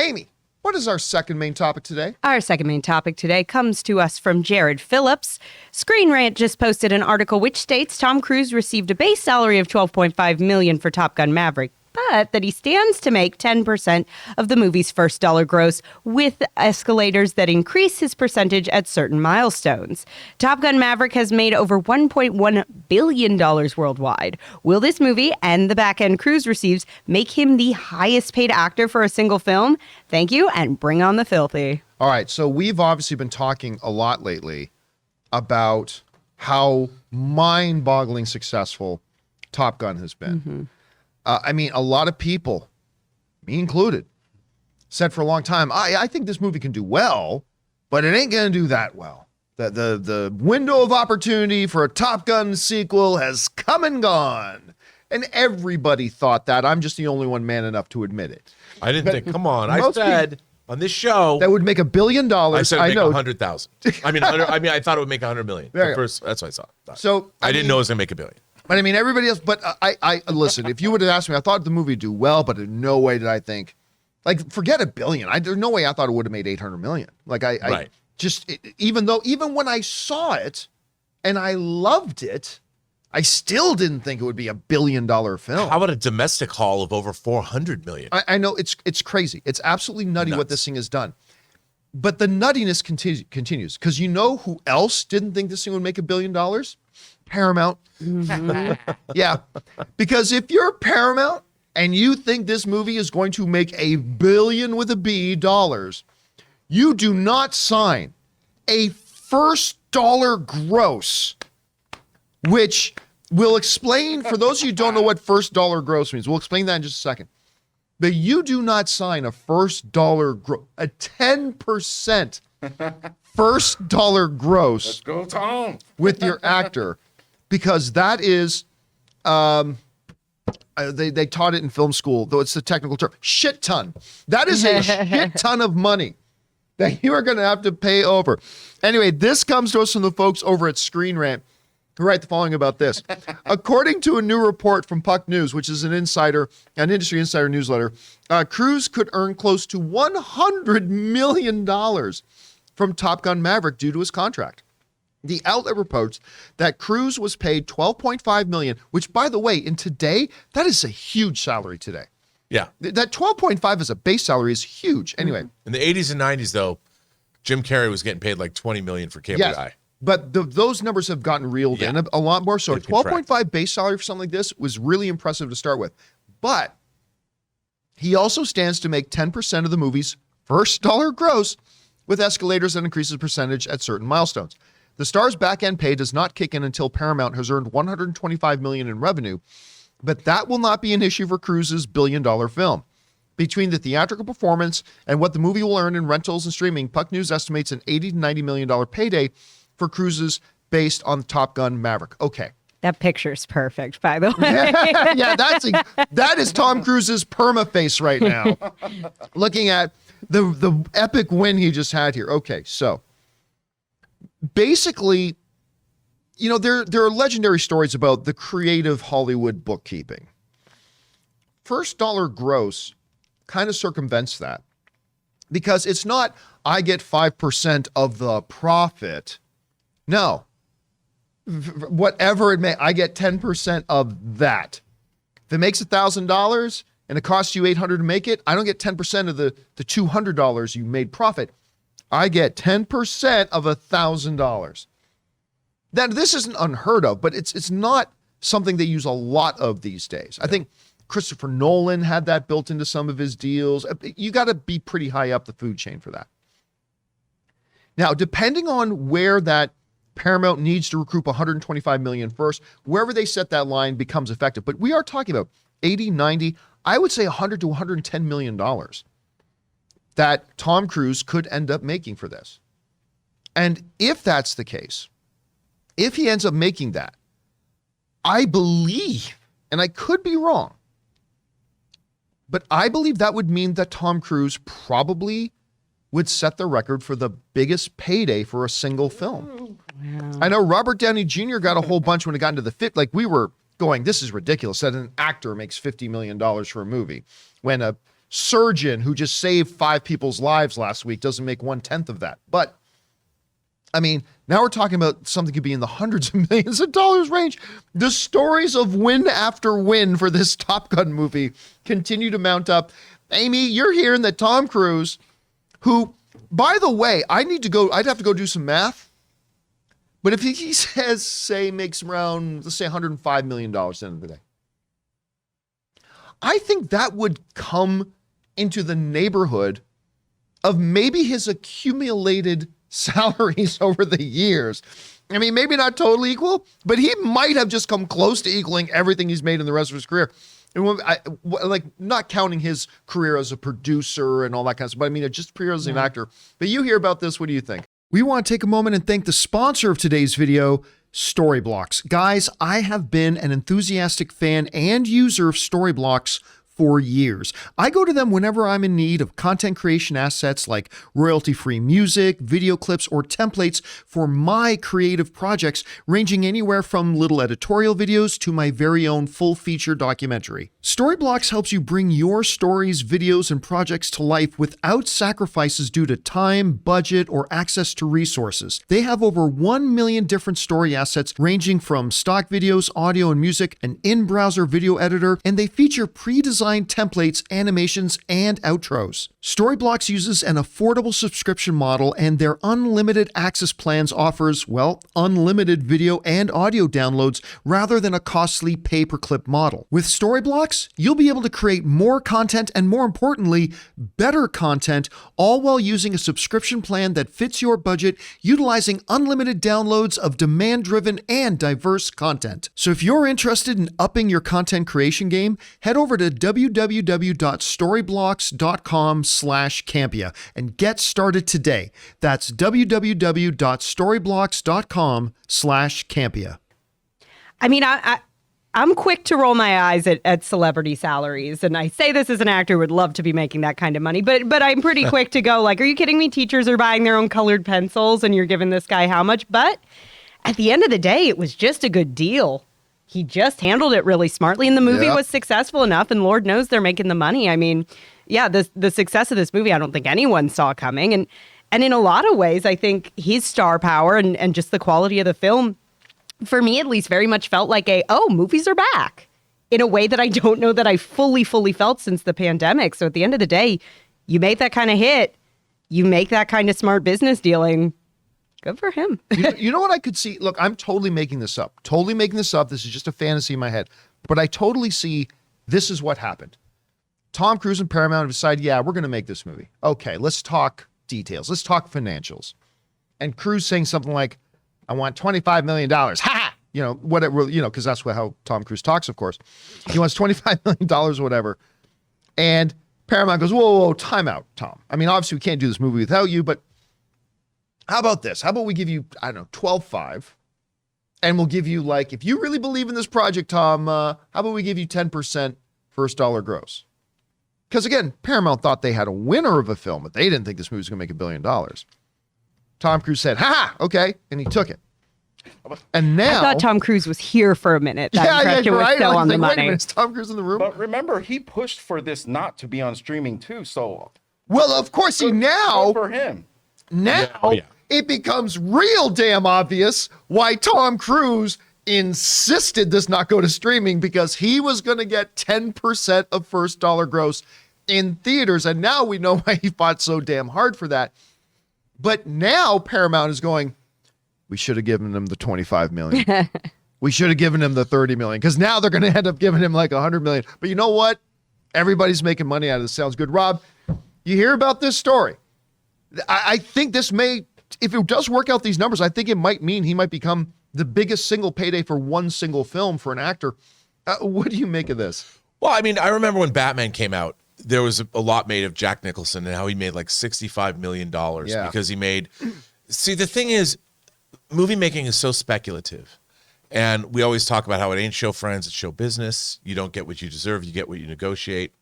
Amy, what is our second main topic today? Our second main topic today comes to us from Jared Phillips. Screenrant just posted an article which states Tom Cruise received a base salary of $12.5 million for Top Gun Maverick, but that he stands to make 10% of the movie's first dollar gross with escalators that increase his percentage at certain milestones. Top Gun Maverick has made over $1.1 billion worldwide. Will this movie and the backend Cruise receives make him the highest paid actor for a single film? Thank you, and bring on the filthy. All right, so we've obviously been talking a lot lately about how mind-boggling successful Top Gun has been. Mm-hmm. I mean, a lot of people, me included, said for a long time, I think this movie can do well, but it ain't going to do that well. The window of opportunity for a Top Gun sequel has come and gone. And everybody thought that. I'm just the only one man enough to admit it. I didn't think, come on. I said on this show. That would make $1 billion. I said it would know. make 100,000. I thought it would make 100 million. First, that's what I thought. So I didn't know it was going to make $1 billion. But I mean, everybody else, but I listen, if you would have asked me, I thought the movie would do well, but in no way did I think, like, forget $1 billion. There's no way I thought it would have made 800 million. Like, I just, even when I saw it and I loved it, I still didn't think it would be $1 billion film. How about a domestic haul of over 400 million? I know it's crazy. It's absolutely nutty what this thing has done. But the nuttiness continues because you know who else didn't think this thing would make $1 billion? Paramount. Mm-hmm. Yeah. Because if you're Paramount and you think this movie is going to make $1 billion with a B dollars, you do not sign a first dollar gross, which we'll explain for those of you who don't know what first dollar gross means. We'll explain that in just a second. But you do not sign a first dollar gross, a 10% first dollar gross. Let's go, Tom. With your actor. Because that is, they taught it in film school, though it's the technical term, shit ton. That is a shit ton of money that you are going to have to pay over. Anyway, this comes to us from the folks over at Screenrant, who write the following about this. According to a new report from Puck News, which is an industry insider newsletter, Cruise could earn close to $100 million from Top Gun Maverick due to his contract. The outlet reports that Cruise was paid $12.5 million, which, by the way, in today, that is a huge salary today. Yeah. That 12.5 as a base salary is huge. Anyway. In the 80s and 90s, though, Jim Carrey was getting paid like $20 million for Cable Guy. But those numbers have gotten reeled in a lot more. So a 12.5 base salary for something like this was really impressive to start with. But he also stands to make 10% of the movie's first dollar gross with escalators that increases percentage at certain milestones. The star's back-end pay does not kick in until Paramount has earned $125 million in revenue, but that will not be an issue for Cruise's billion-dollar film. Between the theatrical performance and what the movie will earn in rentals and streaming, Puck News estimates an $80 to $90 million payday for Cruise's based on Top Gun Maverick. Okay. That picture's perfect, by the way. Yeah, that is Tom Cruise's perma-face right now. Looking at the epic win he just had here. Okay, so basically, you know, there are legendary stories about the creative Hollywood bookkeeping. First dollar gross kind of circumvents that because it's not, I get 5% of the profit. No. Whatever it may, I get 10% of that. If it makes $1,000 and it costs you $800 to make it, I don't get 10% of the $200 you made profit. I get 10% of $1,000. Now, this isn't unheard of, but it's not something they use a lot of these days. I think Christopher Nolan had that built into some of his deals. You got to be pretty high up the food chain for that. Now, depending on where that Paramount needs to recoup $125 million first, wherever they set that line becomes effective. But we are talking about 80, 90, I would say $100 to $110 million that Tom Cruise could end up making for this. And if that's the case, if he ends up making that, I believe, and I could be wrong, but I believe that would mean that Tom Cruise probably would set the record for the biggest payday for a single film. Wow. I know Robert Downey Jr. got a whole bunch when it got into the fit. Like we were going, this is ridiculous that an actor makes $50 million for a movie when a surgeon who just saved 5 people's lives last week doesn't make 1/10 of that. But I mean, now we're talking about something could be in the hundreds of millions of dollars range. The stories of win after win for this Top Gun movie continue to mount up. Amy, you're hearing that Tom Cruise, who, by the way, I'd have to go do some math. But if he says, say, makes around, let's say $105 million at the end of the day, I think that would come into the neighborhood of maybe his accumulated salaries over the years. I mean, maybe not totally equal, but he might have just come close to equaling everything he's made in the rest of his career. And like, not counting his career as a producer and all that kind of stuff, but I mean, just career as an actor. But you hear about this, what do you think? We want to take a moment and thank the sponsor of today's video, Storyblocks. Guys, I have been an enthusiastic fan and user of Storyblocks for years. I go to them whenever I'm in need of content creation assets like royalty-free music, video clips, or templates for my creative projects, ranging anywhere from little editorial videos to my very own full-feature documentary. Storyblocks helps you bring your stories, videos, and projects to life without sacrifices due to time, budget, or access to resources. They have over 1 million different story assets ranging from stock videos, audio and music, an in-browser video editor, and they feature pre-designed templates, animations, and outros. Storyblocks uses an affordable subscription model, and their unlimited access plans offers, well, unlimited video and audio downloads rather than a costly pay-per-clip model. With Storyblocks, you'll be able to create more content and, more importantly, better content, all while using a subscription plan that fits your budget, utilizing unlimited downloads of demand-driven and diverse content. So if you're interested in upping your content creation game, head over to www.storyblocks.com/Campea and get started today. That's www.storyblocks.com/Campea. I mean, I'm quick to roll my eyes at celebrity salaries. And I say this as an actor who would love to be making that kind of money. But I'm pretty quick to go like, are you kidding me? Teachers are buying their own colored pencils and you're giving this guy how much? But at the end of the day, it was just a good deal. He just handled it really smartly, and the movie was successful enough, and Lord knows they're making the money. I mean, yeah, the success of this movie, I don't think anyone saw coming. And in a lot of ways, I think his star power and just the quality of the film, for me at least, very much felt like movies are back in a way that I don't know that I fully felt since the pandemic. So at the end of the day, you make that kind of hit, you make that kind of smart business dealing. Good for him. You know what I could see? Look, I'm totally making this up. This is just a fantasy in my head. But I totally see this is what happened. Tom Cruise and Paramount decided, we're going to make this movie. Okay, let's talk details. Let's talk financials. And Cruise saying something like, I want $25 million. Ha! Whatever, because that's how Tom Cruise talks, of course. He wants $25 million or whatever. And Paramount goes, whoa, time out, Tom. I mean, obviously we can't do this movie without you, but how about this? How about we give you, 12.5, and we'll give you, like, if you really believe in this project, Tom, how about we give you 10% first dollar gross? Because again, Paramount thought they had a winner of a film, but they didn't think this movie was going to make $1 billion. Tom Cruise said, okay, and he took it. And now, I thought Tom Cruise was here for a minute. That impression was still on the money. Wait a minute, is Tom Cruise in the room? But remember, he pushed for this not to be on streaming too, so. Well, of course, good for him. Now, it becomes real damn obvious why Tom Cruise insisted this not go to streaming, because he was going to get 10% of first dollar gross in theaters. And now we know why he fought so damn hard for that. But now Paramount is going, we should have given him the 25 million. We should have given him the 30 million, because now they're going to end up giving him like 100 million. But you know what? Everybody's making money out of this. Sounds good. Rob, you hear about this story? I think this may, if it does work out these numbers, I think it might mean he might become the biggest single payday for one single film for an actor. What do you make of this? Well, I mean, I remember when Batman came out, there was a lot made of Jack Nicholson and how he made like $65 million because he made. See, the thing is, movie making is so speculative. And we always talk about how it ain't show friends, it's show business. You don't get what you deserve, you get what you negotiate.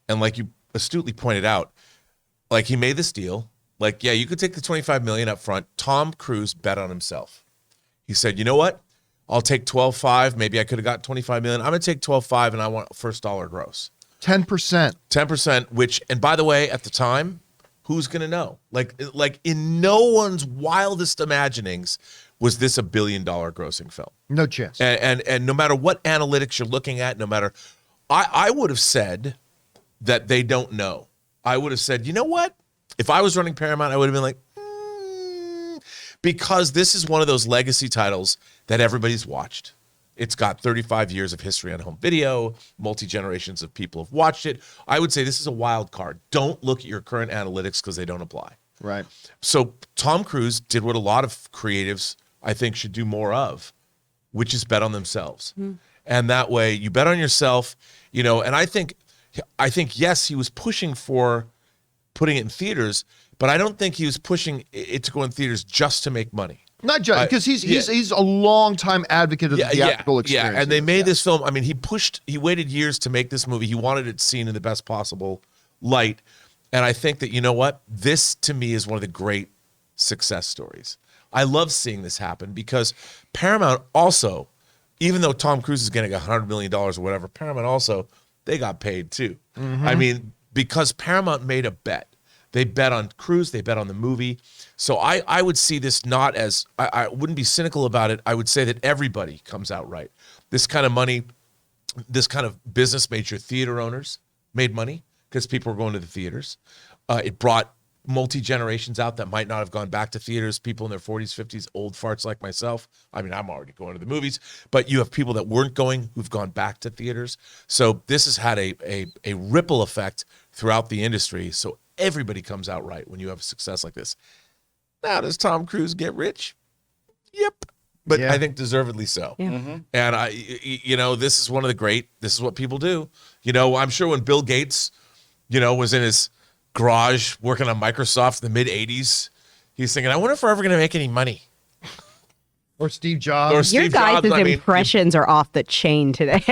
And like you astutely pointed out, like he made this deal. Like, you could take the $25 million up front. Tom Cruise bet on himself. He said, you know what? I'll take 12.5. Maybe I could have got $25 million. I'm going to take 12.5 and I want first dollar gross. 10%. 10%, which, and by the way, at the time, who's going to know? Like in no one's wildest imaginings was this $1 billion grossing film. No chance. And no matter what analytics you're looking at, no matter, I would have said that they don't know. I would have said, you know what? If I was running Paramount, I would have been like, because this is one of those legacy titles that everybody's watched. It's got 35 years of history on home video, multi-generations of people have watched it. I would say this is a wild card. Don't look at your current analytics because they don't apply. Right. So Tom Cruise did what a lot of creatives, I think, should do more of, which is bet on themselves. And that way you bet on yourself, and I think, yes, he was pushing for putting it in theaters, but I don't think he was pushing it to go in theaters just to make money. Not just because he's a long-time advocate of the theatrical experience. Yeah, and they made this film. I mean, he waited years to make this movie. He wanted it seen in the best possible light. And I think that, you know what? This, to me, is one of the great success stories. I love seeing this happen because Paramount also, even though Tom Cruise is getting $100 million or whatever, Paramount also, they got paid too. I mean, because Paramount made a bet. They bet on Cruise, they bet on the movie. So I would see this not as, I wouldn't be cynical about it. I would say that everybody comes out right. This kind of money, this kind of business made your theater owners made money because people were going to the theaters. It brought multi-generations out that might not have gone back to theaters, people in their 40s, 50s, old farts like myself. I mean, I'm already going to the movies, but you have people that weren't going who've gone back to theaters. So this has had a ripple effect throughout the industry. So everybody comes out right when you have success like this. Now, does Tom Cruise get rich? Yep. But I think deservedly so. Yeah. And this is one of the great, this is what people do. I'm sure when Bill Gates, was in his garage working on Microsoft in the mid 80s, he's thinking, I wonder if we're ever going to make any money. Or Steve Jobs. Your guys' impressions are off the chain today.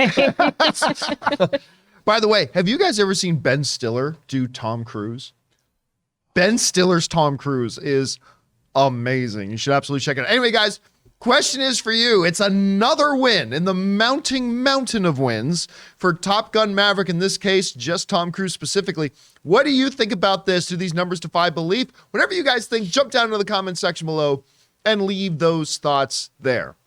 By the way, have you guys ever seen Ben Stiller do Tom Cruise? Ben Stiller's Tom Cruise is amazing. You should absolutely check it out. Anyway, guys, question is for you. It's another win in the mounting mountain of wins for Top Gun Maverick, in this case, just Tom Cruise specifically. What do you think about this? Do these numbers defy belief? Whatever you guys think, jump down into the comment section below and leave those thoughts there.